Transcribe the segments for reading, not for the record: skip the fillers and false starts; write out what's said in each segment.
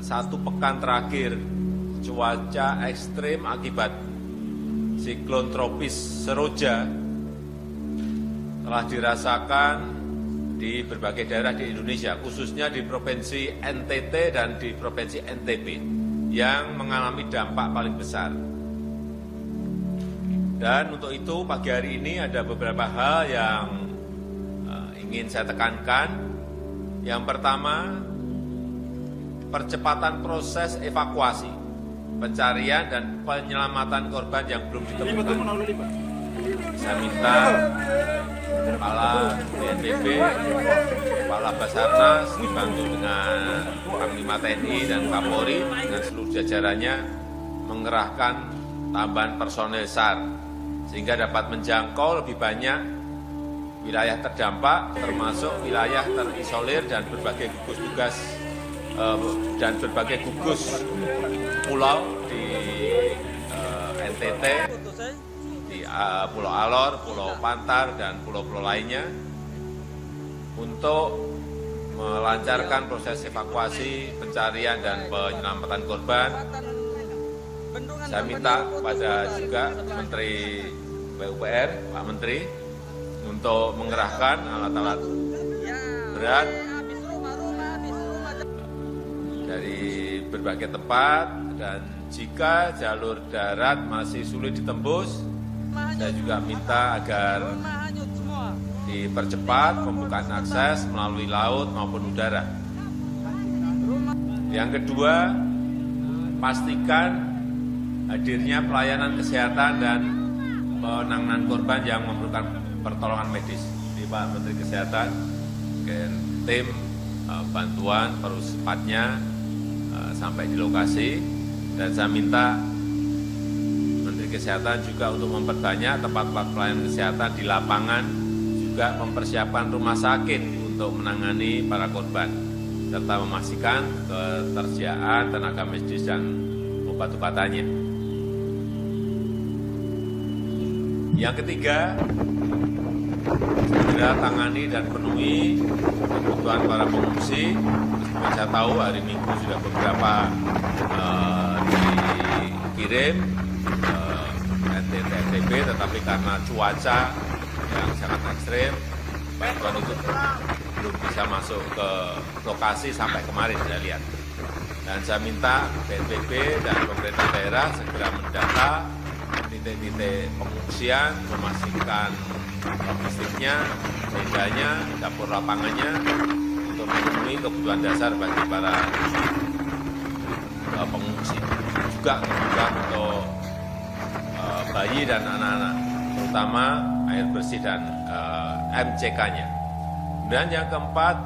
satu pekan terakhir cuaca ekstrim akibat siklon tropis Seroja telah dirasakan di berbagai daerah di Indonesia, khususnya di Provinsi NTT dan di Provinsi NTB yang mengalami dampak paling besar. Dan untuk itu pagi hari ini ada beberapa hal yang ingin saya tekankan. Yang pertama, percepatan proses evakuasi, pencarian dan penyelamatan korban yang belum ditemukan. Saya minta Kepala BNPB, Kepala Basarnas dibantu dengan Panglima TNI dan Kapolri dengan seluruh jajarannya mengerahkan tambahan personel SAR sehingga dapat menjangkau lebih banyak wilayah terdampak, termasuk wilayah terisolir dan berbagai gugus tugas dan berbagai gugus pulau di NTT, di Pulau Alor, Pulau Pantar, dan pulau-pulau lainnya untuk melancarkan proses evakuasi, pencarian, dan penyelamatan korban. Saya minta kepada juga Menteri PUPR, Pak Menteri, untuk mengerahkan alat-alat berat dari berbagai tempat, dan jika jalur darat masih sulit ditembus, saya juga minta agar dipercepat pembukaan akses melalui laut maupun udara. Yang kedua, pastikan hadirnya pelayanan kesehatan dan penanganan korban yang memerlukan pertolongan medis. Di Pak Menteri Kesehatan, tim bantuan perlu cepatnya sampai di lokasi, dan saya minta Menteri Kesehatan juga untuk memperbanyak tempat-tempat pelayanan kesehatan di lapangan, juga mempersiapkan rumah sakit untuk menangani para korban, serta memastikan ketersediaan tenaga medis dan obat-obatannya. Yang ketiga, segera tangani dan penuhi kebutuhan para pengungsi. Meskipun saya tahu hari Minggu sudah beberapa dikirim NTT NTB, tetapi karena cuaca yang sangat ekstrim, bantuan itu belum bisa masuk ke lokasi sampai kemarin saya lihat. Dan saya minta BNPB dan pemerintah daerah segera mendata titik-titik pengungsian, memastikan logistiknya, tendanya, dapur lapangannya, untuk memenuhi kebutuhan dasar bagi para pengungsi. Juga kebutuhan untuk bayi dan anak-anak, terutama air bersih dan MCK-nya. Dan yang keempat,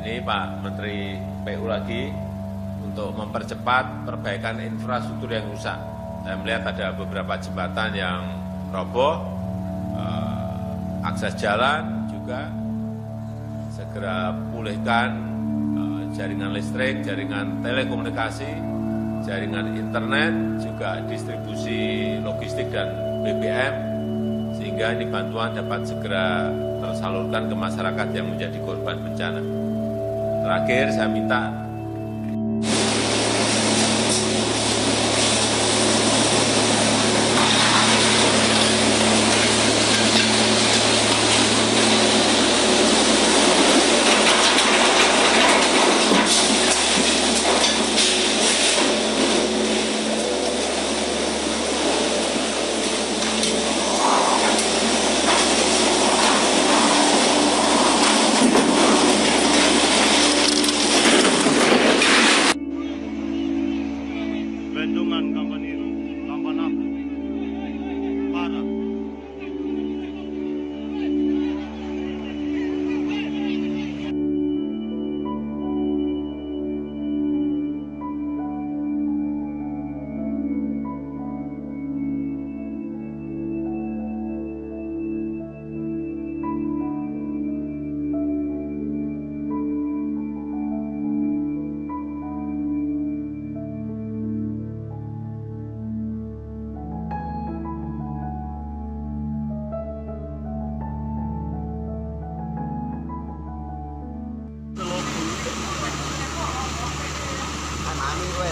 ini Pak Menteri PU lagi, untuk mempercepat perbaikan infrastruktur yang rusak. Saya melihat ada beberapa jembatan yang roboh, akses jalan juga segera pulihkan jaringan listrik, jaringan telekomunikasi, jaringan internet, juga distribusi logistik dan BBM, sehingga ini bantuan dapat segera tersalurkan ke masyarakat yang menjadi korban bencana. Terakhir, saya minta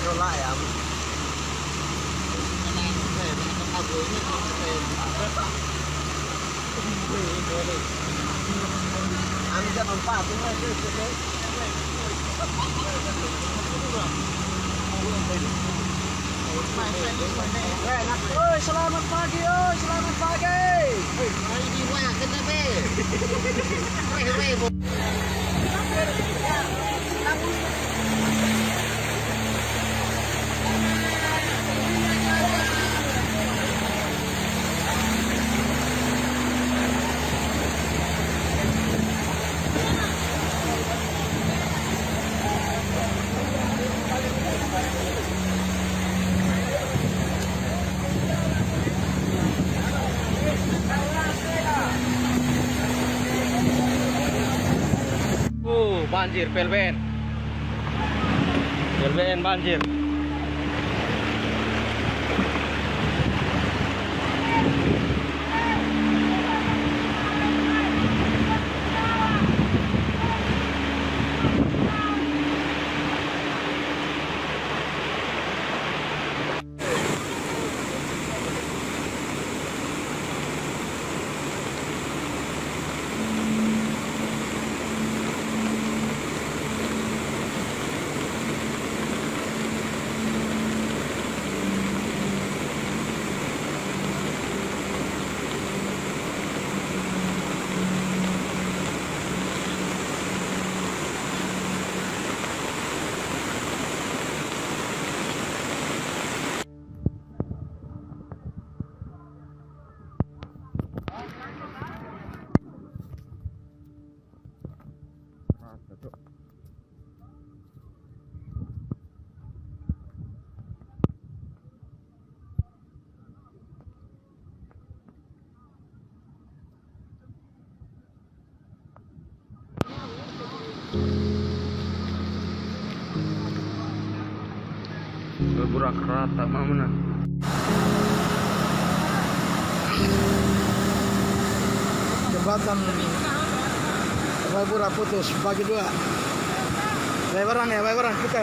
Oi, selamat pagi, oi, selamat pagi. Banjir PLBN. PLBN banjir. Bergerak rata mana? Jembatan Rabura putus bagi dua. Lebaran ya, lebaran kita.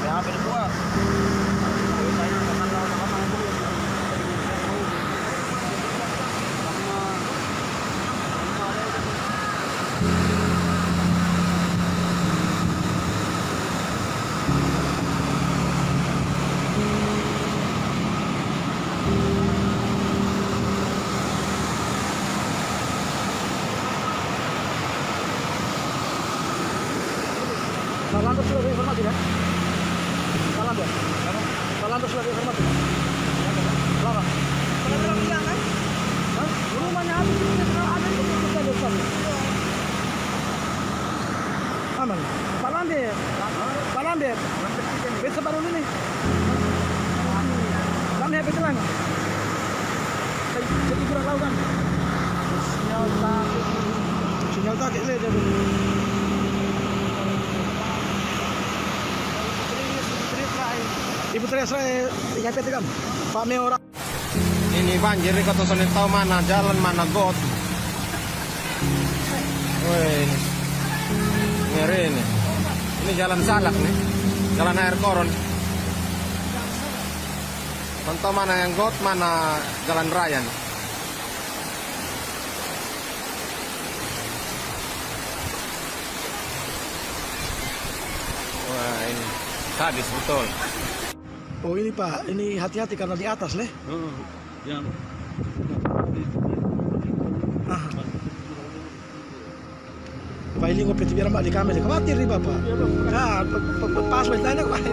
Ya, berdua. Lantas sudah informasi kan? Lantas sudah informasi. Larang. Kalau bilang jangan. Rumahnya habis ada itu kita depan. Aman. Palande. Bisa baru ini. Kami habis lang. Jadi kurang tahu kan? Sinyal tak le dia. Ibu Teresa IKP kan Pak Meora. Ini banjir di Kota Sonetau, mana jalan mana got. Wih, ngeri ini. Ini jalan salak nih, jalan air koron. Contoh mana yang got, mana jalan raya nih. Wah, ini sadis betul. Oh ini Pak, ini hati-hati karena di atas leh. Yang Pak ini ngopi biar mbak di kamera, khawatir nih Bapak. Nah, pas beritanya Pak.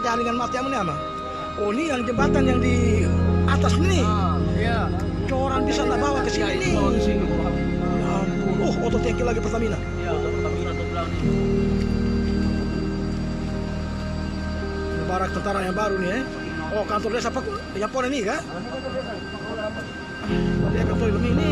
Jaringan mati yang mana? Oh ini yang jembatan yang di atas ini. iya. Orang bisa nggak bawa ke sini. Bawa ke sini. Ya ampun. Oh, auto tangki lagi Pertamina. Iya, Pertamina tuh bilang nih. Barak tentara yang baru nih, Oh, kantor desa apa? Yang pon ini kah? Dia kantor ini.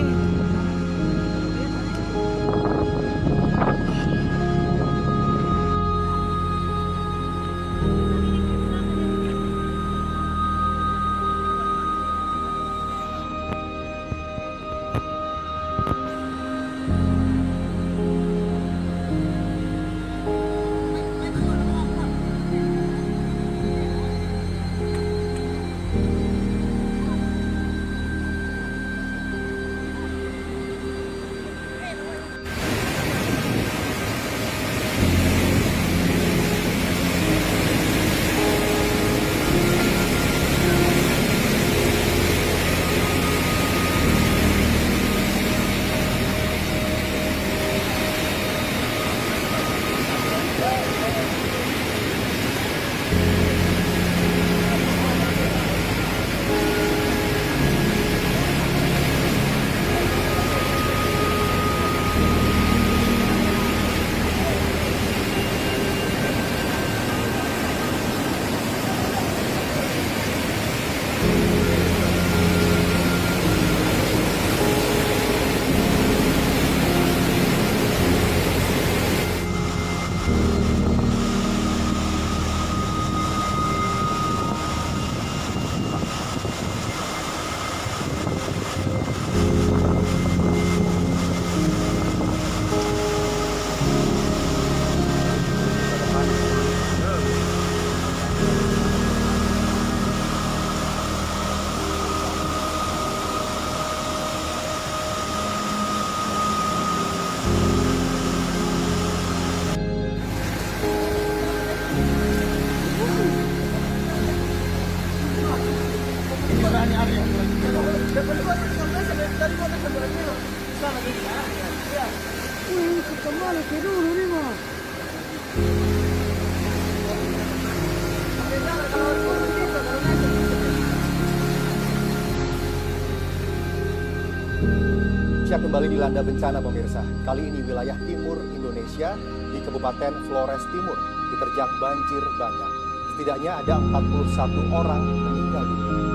Indonesia kembali dilanda bencana pemirsa. Kali ini wilayah timur Indonesia di Kabupaten Flores Timur diterjang banjir bandang. Setidaknya ada 41 orang meninggal dunia.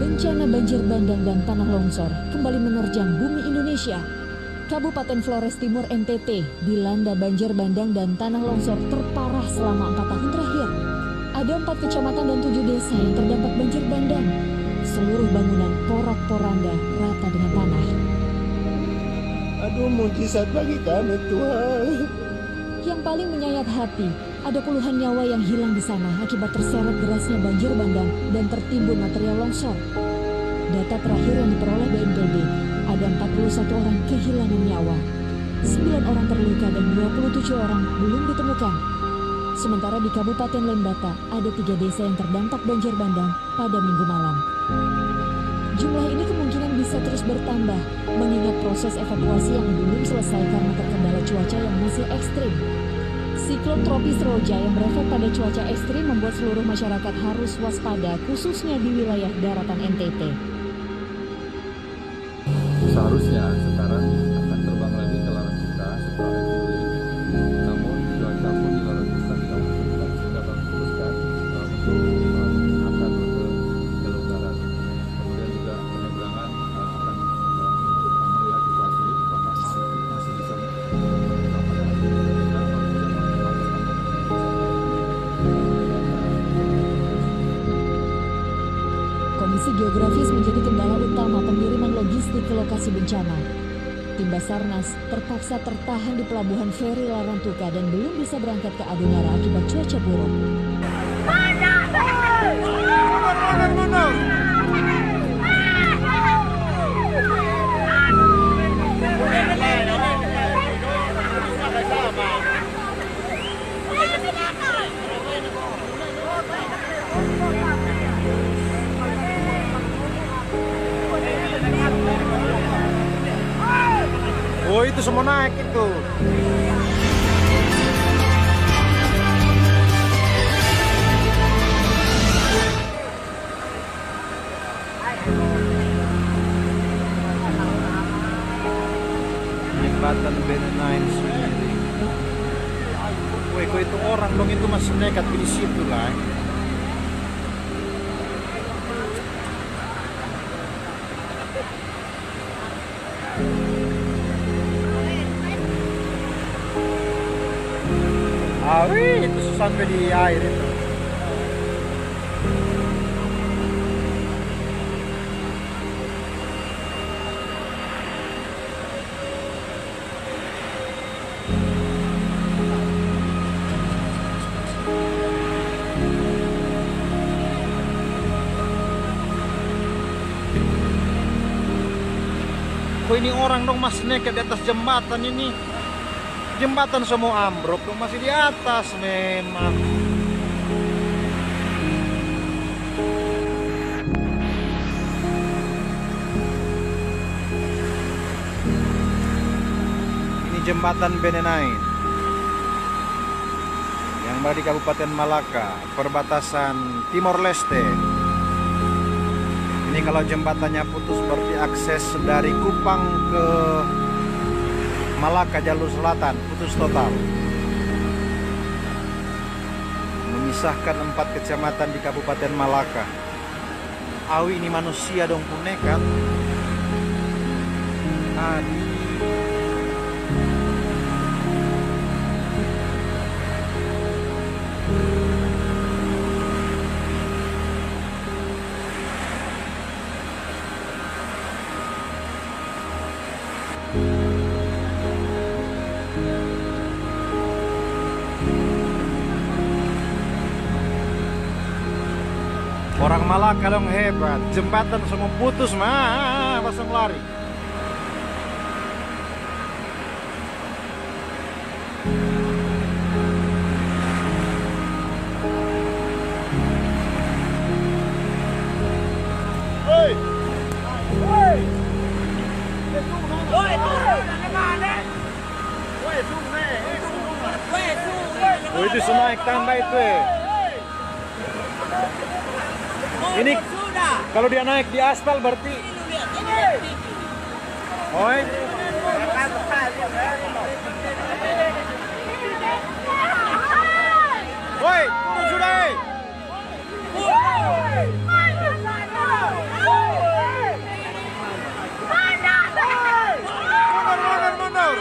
Bencana banjir bandang dan tanah longsor kembali menerjang bumi Indonesia. Kabupaten Flores Timur NTT dilanda banjir bandang dan tanah longsor terparah selama 4 tahun terakhir. Ada 4 kecamatan dan 7 desa yang terdampak banjir bandang. Seluruh bangunan porak-poranda rata dengan tanah. Aduh, mujizat bagi kami, Tuhan. Yang paling menyayat hati, ada puluhan nyawa yang hilang di sana akibat terseret derasnya banjir bandang dan tertimbun material longsor. Data terakhir yang diperoleh BNPB, ada 41 orang kehilangan nyawa. 9 orang terluka dan 27 orang belum ditemukan. Sementara di Kabupaten Lembata, ada 3 desa yang terdampak banjir bandang pada Minggu malam. Jumlah ini kemungkinan bisa terus bertambah, mengingat proses evakuasi yang belum selesai karena terkendala cuaca yang masih ekstrim. Siklon tropis Roja yang berefek pada cuaca ekstrim membuat seluruh masyarakat harus waspada, khususnya di wilayah daratan NTT. Seharusnya sekarang akan terbang lagi ke Larantuka setelah Juli. Namun cuaca pun di Larantuka tidak memungkinkan sehingga kami putuskan untuk akan ke jalur darat. Kemudian juga penyeberangan akan untuk melihat situasi apakah masih bisa Kondisi geografis menjadi kendala utama pengiriman logistik ke lokasi bencana. Tim Basarnas terpaksa tertahan di pelabuhan feri Larantuka dan belum bisa berangkat ke Adunara akibat cuaca buruk. Oh, itu semua naik itu. Jembatan Ben9 sendiri. Woi, kok itu orang dong, itu masih nekat di situ lah. Awi, itu sampai di air itu. Kok ini orang dong masih nekat di atas jembatan ini. Jembatan semua ambruk dong, masih di atas memang. Ini jembatan Ben9 yang berada di Kabupaten Malaka, perbatasan Timor Leste. Ini kalau jembatannya putus berarti akses dari Kupang ke Malaka jalur selatan putus total, memisahkan 4 kecamatan di Kabupaten Malaka. Awi, ini manusia dong pun nekat. Orang Malaka dong hebat, jembatan semua putus mah, langsung lari. Oh, itu semua tambah itu ya. Ini kalau dia naik di aspal berarti. Oi. Woi, turun sudah. Mundur.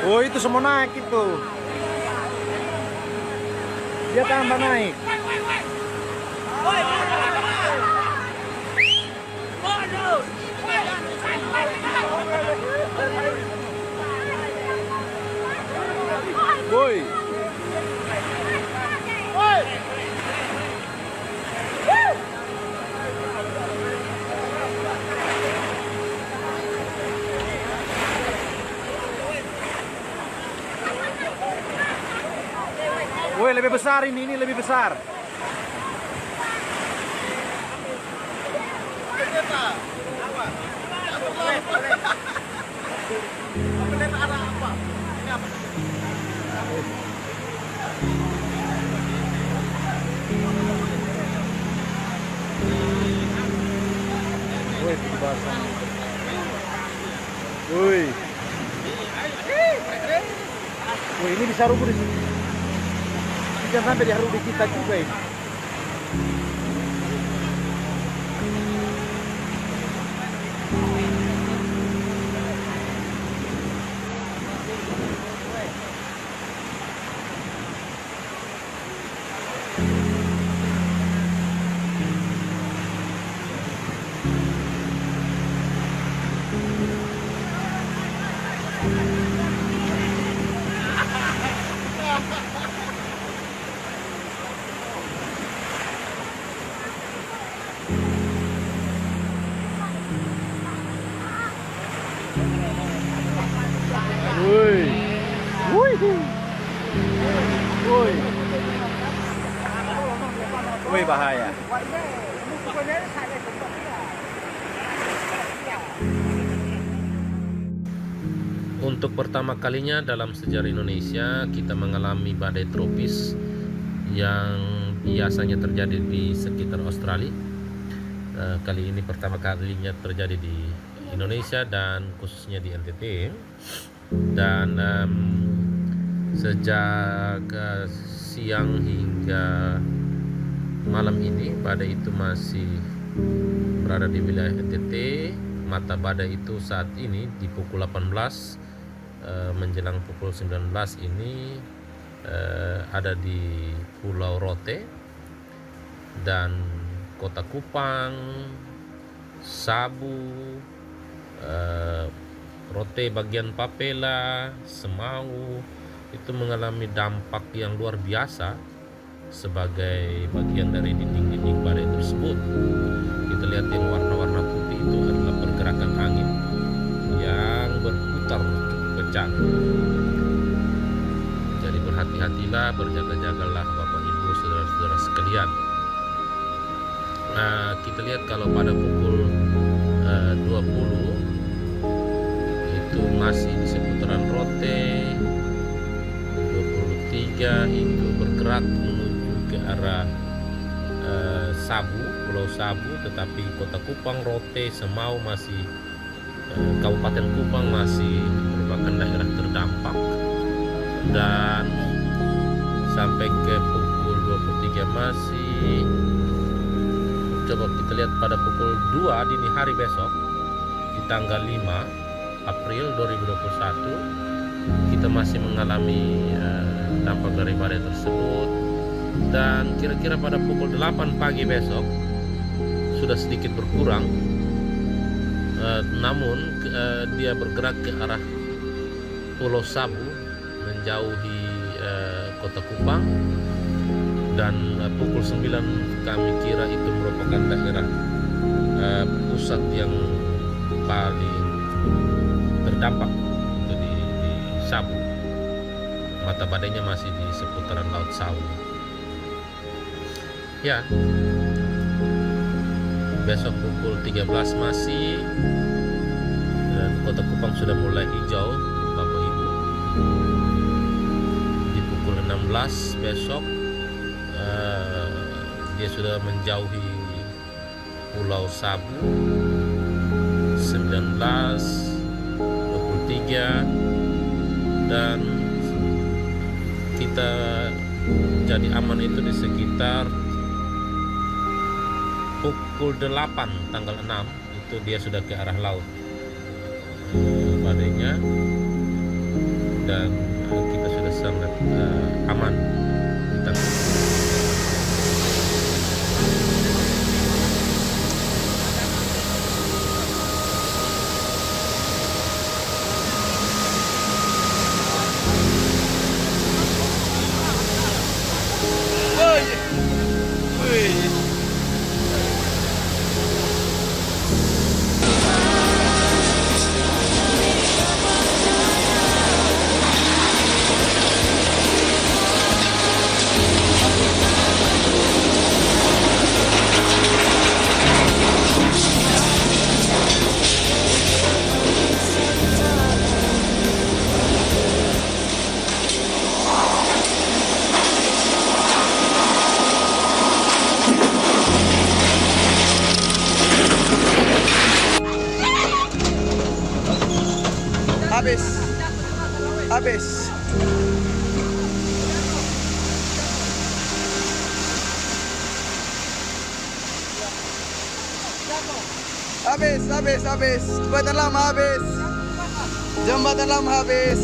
Oh, itu semua naik itu. Dia tambah naik. Woi. Woi, lebih besar ini lebih besar. Woi, basah. Woi. Woi, ini bisa rubuh di sini. Jangan sampai dia rubuh kita juga ini. Woi. Woi. Woi. Woi, bahaya. Untuk pertama kalinya dalam sejarah Indonesia kita mengalami badai tropis yang biasanya terjadi di sekitar Australia. Kali ini pertama kalinya terjadi di Indonesia dan khususnya di NTT. Dan sejak siang hingga malam ini badai itu masih berada di wilayah NTT. Mata badai itu saat ini di pukul 18 menjelang pukul 19 ini ada di Pulau Rote dan Kota Kupang, Sabu, Rote bagian Papela, Semau itu mengalami dampak yang luar biasa sebagai bagian dari dinding-dinding badai tersebut. Kita lihat yang warna-warna putih itu adalah pergerakan angin yang berputar cukup kencang. Jadi berhati-hatilah, berjaga-jagalah Bapak Ibu saudara-saudara sekalian. Kita lihat kalau pada pukul 20 itu masih di seputaran Rote, 23 itu bergerak menuju ke arah Sabu, Pulau Sabu, tetapi Kota Kupang, Rote, Semau masih Kabupaten Kupang masih merupakan daerah terdampak. Dan sampai ke pukul 23 masih, coba kita lihat pada pukul 2 dini hari besok di tanggal 5 April 2021 kita masih mengalami dampak dari badai tersebut. Dan kira-kira pada pukul 8 pagi besok sudah sedikit berkurang, namun dia bergerak ke arah Pulau Sabu menjauhi Kota Kupang. Dan pukul 9 kami kira itu merupakan daerah pusat yang paling terdampak itu di Sabu. Mata badainya masih di seputaran Laut Sawu. Ya, besok pukul 13 masih, dan Kota Kupang sudah mulai hijau, Bapak Ibu. Di pukul 16 besok dia sudah menjauhi Pulau Sabu. 19, 23, dan kita jadi aman itu di sekitar pukul 8 tanggal 6 itu dia sudah ke arah laut badainya, dan kita sudah sangat aman. Habis. Jembatan lama habis. Jembatan lama habis.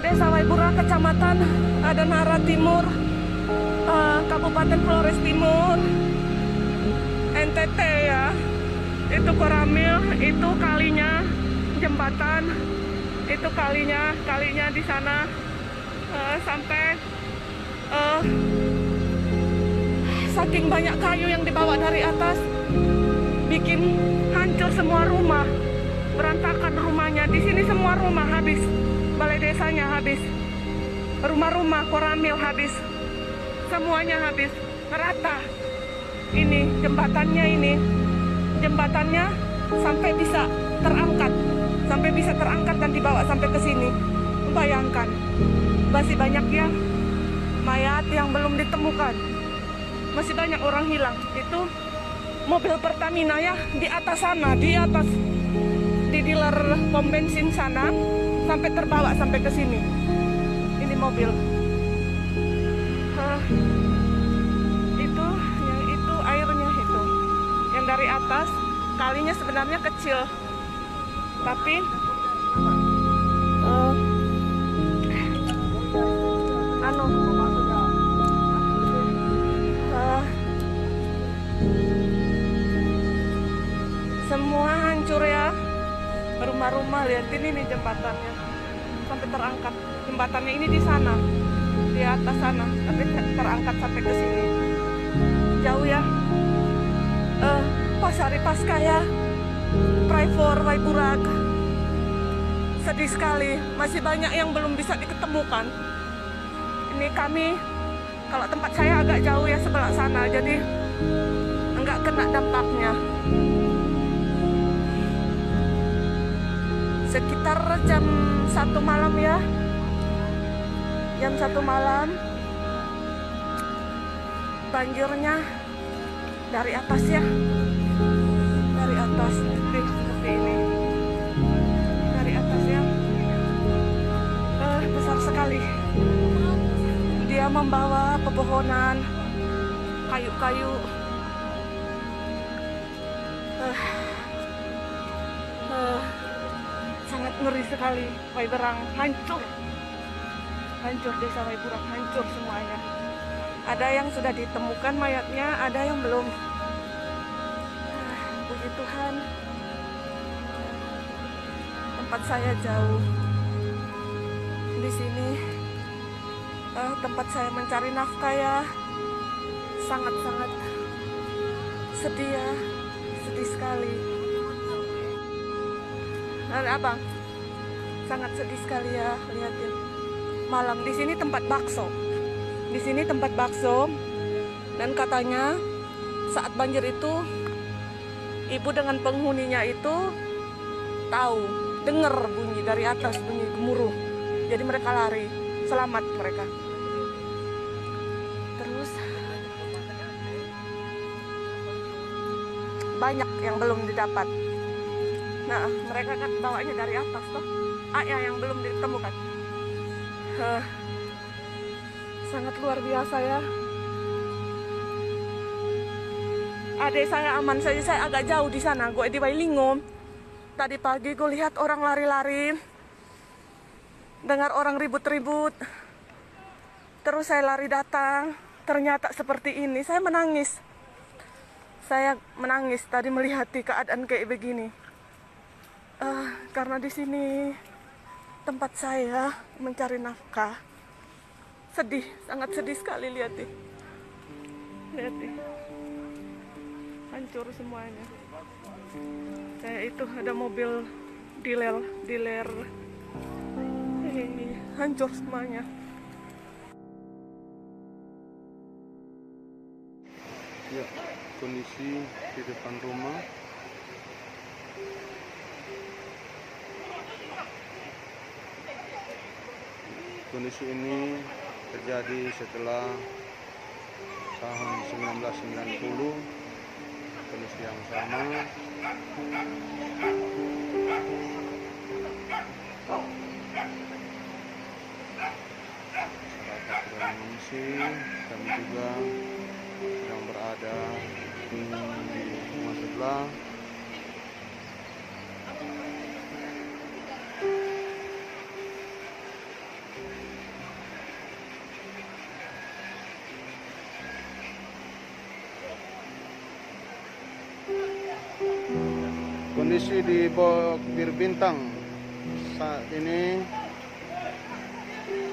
Desa Waiburak, Kecamatan Adanara Timur, Kabupaten Flores Timur, NTT ya. Itu Koramil, itu kalinya jembatan, itu kalinya di sana sampai saking banyak kayu yang dibawa dari atas, bikin hancur semua rumah, berantakan rumahnya. Di sini semua rumah habis. Balai desanya habis, rumah-rumah Koramil habis, semuanya habis, merata. Ini jembatannya sampai bisa terangkat dan dibawa sampai ke sini. Bayangkan, masih banyak ya mayat yang belum ditemukan, masih banyak orang hilang. Itu mobil Pertamina ya di atas sana, di dealer pom bensin sana sampai terbawa sampai ke sini. Ini mobil. Itu airnya itu. Yang dari atas kalinya sebenarnya kecil, tapi semua hancur ya. Rumah-rumah, lihat ini nih jembatannya sampai terangkat. Jembatannya ini di sana, di atas sana, tapi terangkat sampai ke sini. Jauh ya. Pasari Pasca ya. Pray for Waiburak. Sedih sekali, masih banyak yang belum bisa diketemukan. Ini kami, kalau tempat saya agak jauh ya sebelah sana, jadi enggak kena dampaknya. Sekitar jam 1 malam ya. Jam 1 malam. Banjirnya dari atas ya. Dari atas seperti ini. Dari atas ya. Besar sekali. Dia membawa pepohonan, kayu-kayu. Sangat ngeri sekali. Waiberang hancur. Hancur, desa Waiburang hancur semuanya. Ada yang sudah ditemukan mayatnya, ada yang belum. Puji Tuhan, tempat saya jauh. Di sini tempat saya mencari nafkah ya. Sangat-sangat sedih ya, sedih sekali. Abang, sangat sedih sekali ya, lihatin. Malam di sini tempat bakso. Di sini tempat bakso. Dan katanya saat banjir itu ibu dengan penghuninya itu tahu, dengar bunyi dari atas, bunyi gemuruh. Jadi mereka lari, selamat mereka. Terus banyak yang belum didapat. Nah, mereka kan bawanya dari atas toh. Ya, yang belum ditemukan. Sangat luar biasa ya. Adik saya aman saja, saya agak jauh di sana. Gue di Wailinggo. Tadi pagi gue lihat orang lari-lari. Dengar orang ribut-ribut. Terus saya lari datang. Ternyata seperti ini. Saya menangis. Saya menangis tadi melihat keadaan kayak begini. Karena di sini tempat saya mencari nafkah. Sedih, sangat sedih sekali lihat nih. Lihat nih. Hancur semuanya. Kayak itu ada mobil dealer ini hancur semuanya. Ya, kondisi di depan rumah. Kondisi ini terjadi setelah tahun 1990, kondisi yang sama. Masyarakat sudah mengungsi, kami juga sedang berada di rumah sebelah. Kondisi di Bok Bir Bintang saat ini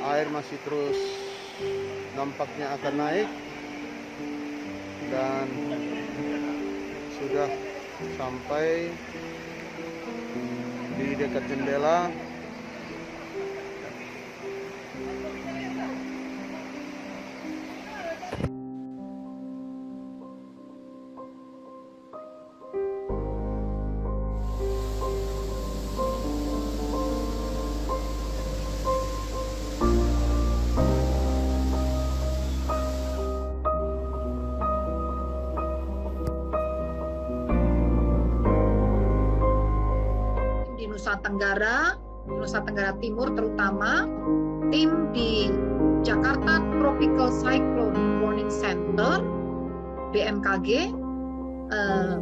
air masih terus nampaknya akan naik dan sudah sampai di dekat jendela. Nusa Tenggara Timur terutama, tim di Jakarta Tropical Cyclone Warning Center BMKG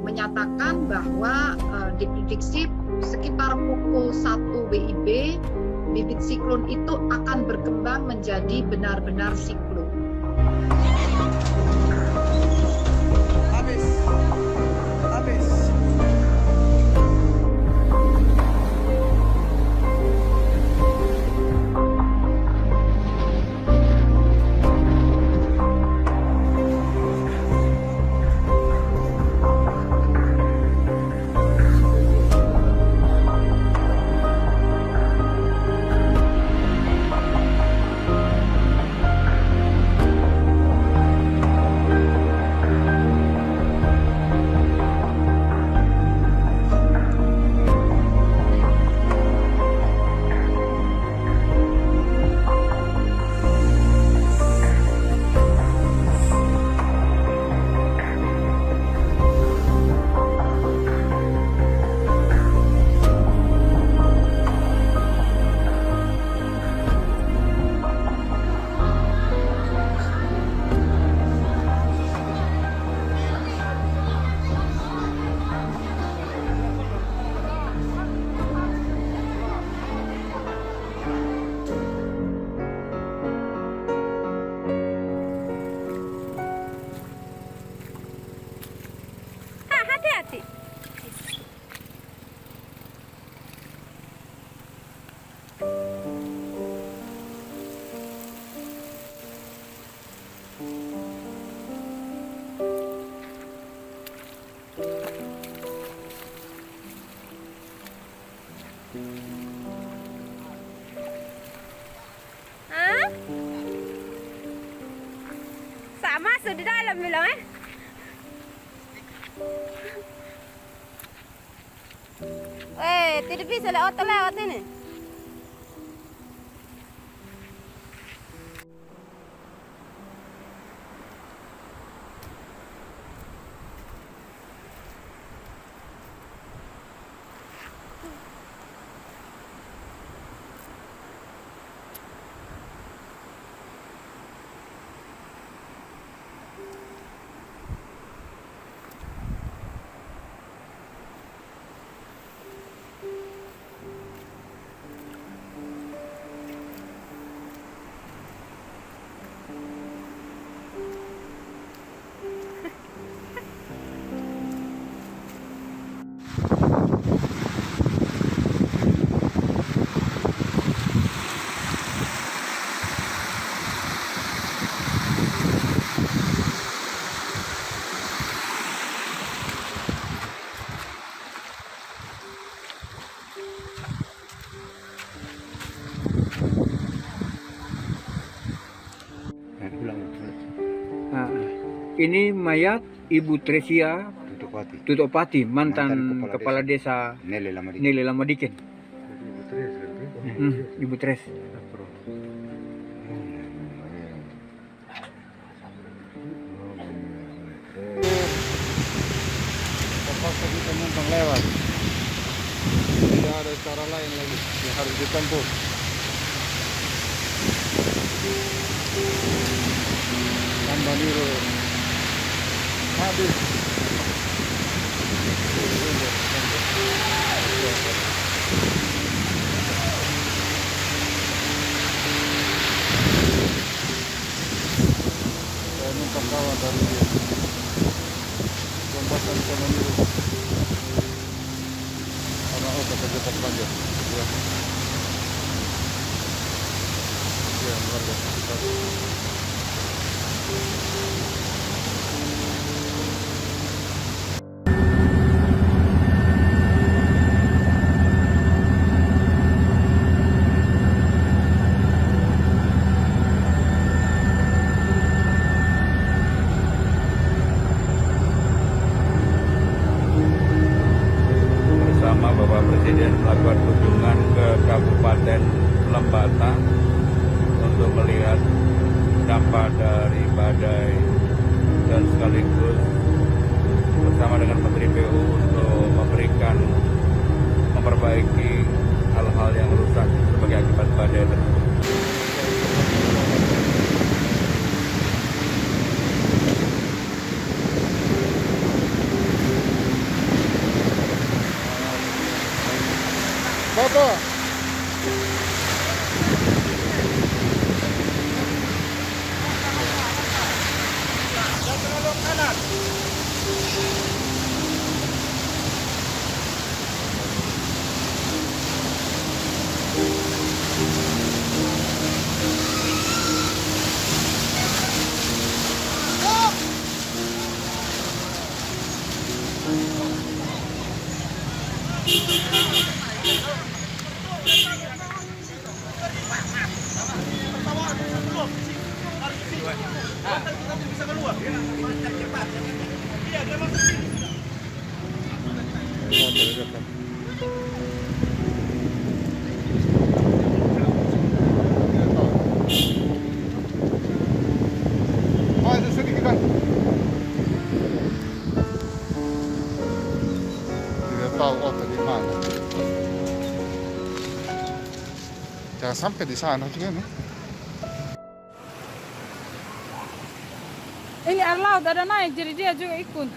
menyatakan bahwa diprediksi sekitar pukul 1 WIB bibit siklon itu akan berkembang menjadi benar-benar siklon. Habis. Hati-hati. Hah? Sama masuk di dalam bilang tidak bisa lewat ini. Nah, ini mayat Ibu Tresia Tutopati, mantan kepala desa Nele Lamadiken. Ibu Tres. Terpaksa kita numpang lewat. Tidak ada cara lain lagi yang harus ditempuh. Tambah biru habis. Saya numpang kawan dari dia. Lompatan sama biru. Karena otak kejepat banjir. Ya, warga sekitar. Bersama Bapak Presiden melakukan kunjungan ke Kabupaten Lembata untuk melihat dampak dari badai dan sekaligus bersama dengan Menteri PU untuk memberikan memperbaiki hal-hal yang rusak sebagai akibat badai tersebut. Bapak. Oh, itu sedikit kan? Tidak tahu di mana. Jangan sampai di sana juga nih. Ini air laut ada naik, jadi dia juga ikut.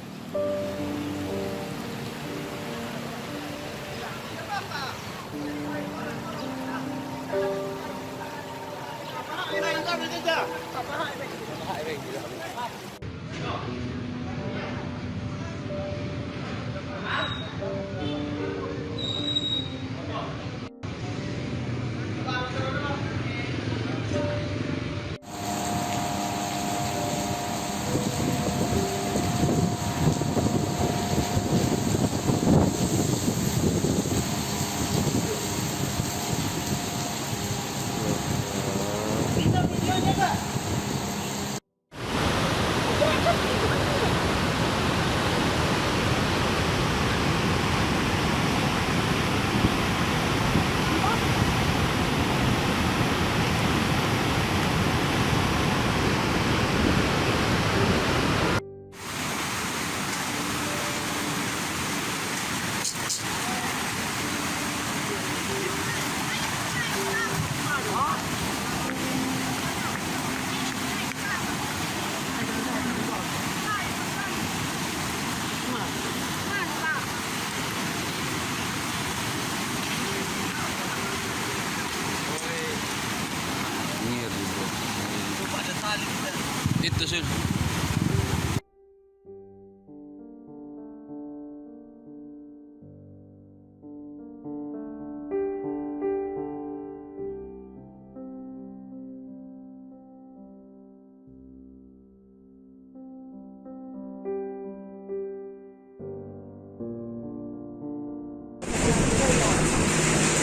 Itu sih.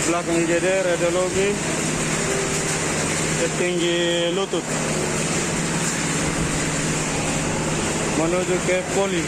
Belakang GD radiologi setinggi lutut menuju ke poli.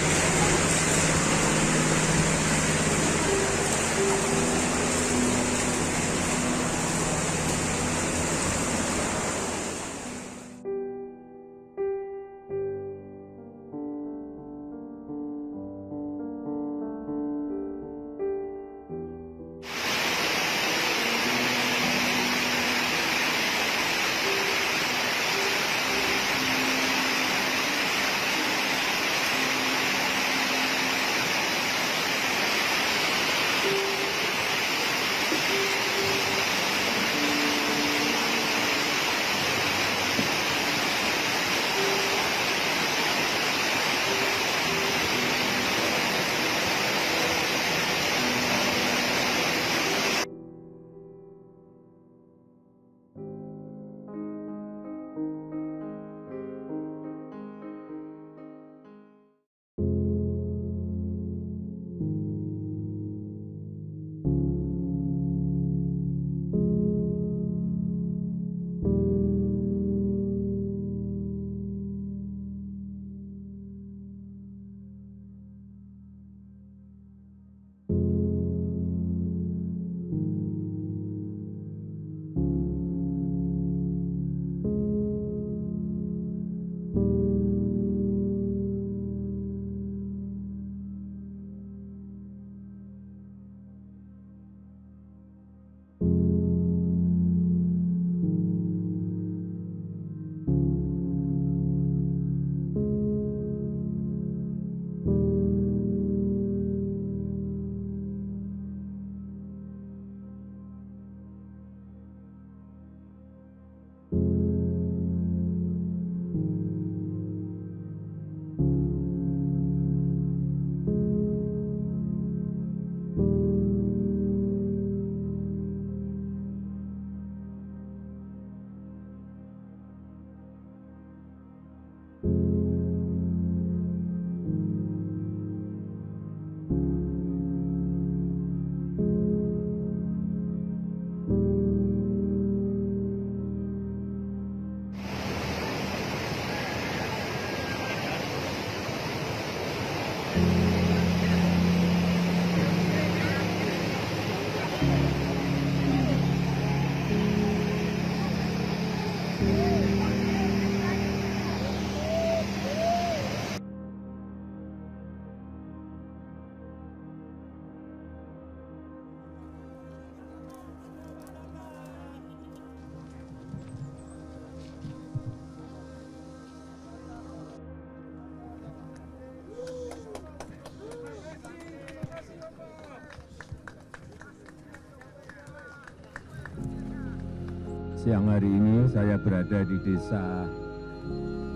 Siang hari ini saya berada di Desa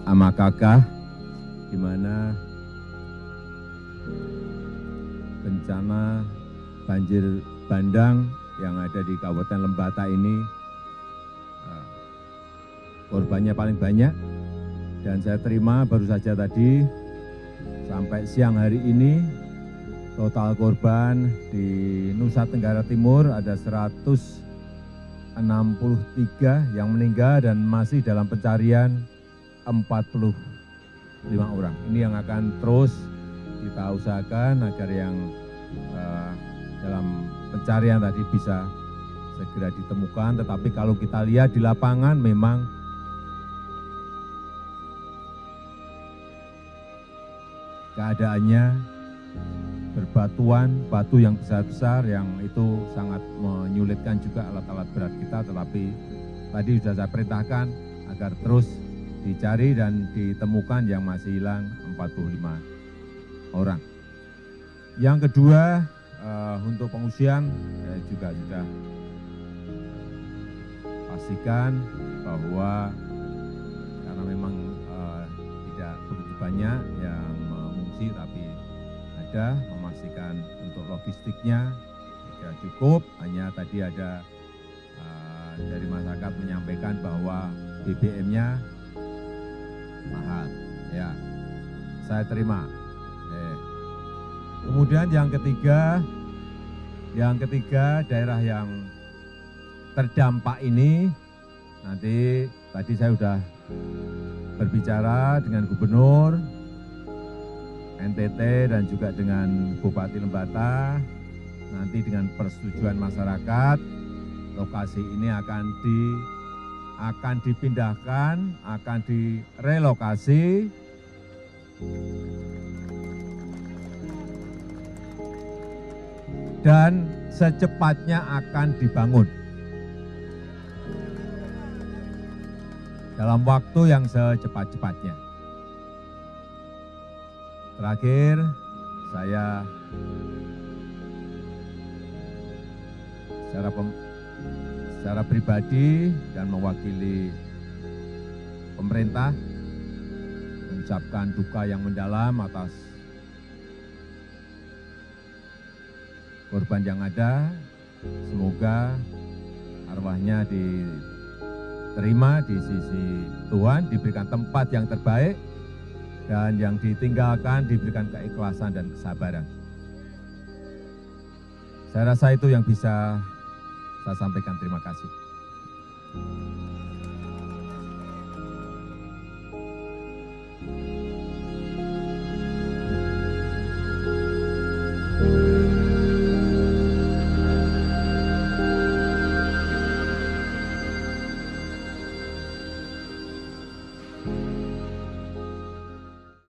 Amakakah, di mana bencana banjir bandang yang ada di Kabupaten Lembata ini korbannya paling banyak, dan saya terima baru saja tadi sampai siang hari ini total korban di Nusa Tenggara Timur ada 163 yang meninggal dan masih dalam pencarian 45 orang. Ini yang akan terus kita usahakan agar yang dalam pencarian tadi bisa segera ditemukan. Tetapi kalau kita lihat di lapangan memang keadaannya berbatuan, batu yang besar-besar yang itu sangat menyulitkan juga alat-alat berat kita. Tetapi tadi sudah saya perintahkan agar terus dicari dan ditemukan yang masih hilang 45 orang. Yang kedua, untuk pengungsian saya juga sudah pastikan bahwa karena memang tidak begitu banyak yang mengungsi, tapi ada memastikan untuk logistiknya tidak cukup. Hanya tadi ada dari masyarakat menyampaikan bahwa BBM-nya mahal, ya saya terima. Kemudian yang ketiga daerah yang terdampak ini nanti tadi saya sudah berbicara dengan Gubernur NTT dan juga dengan Bupati Lembata. Nanti dengan persetujuan masyarakat lokasi ini akan dipindahkan, akan direlokasi dan secepatnya akan dibangun dalam waktu yang secepat-cepatnya. Terakhir, saya secara pribadi dan mewakili pemerintah mengucapkan duka yang mendalam atas korban yang ada. Semoga arwahnya diterima di sisi Tuhan, diberikan tempat yang terbaik, dan yang ditinggalkan diberikan keikhlasan dan kesabaran. Saya rasa itu yang bisa saya sampaikan. Terima kasih.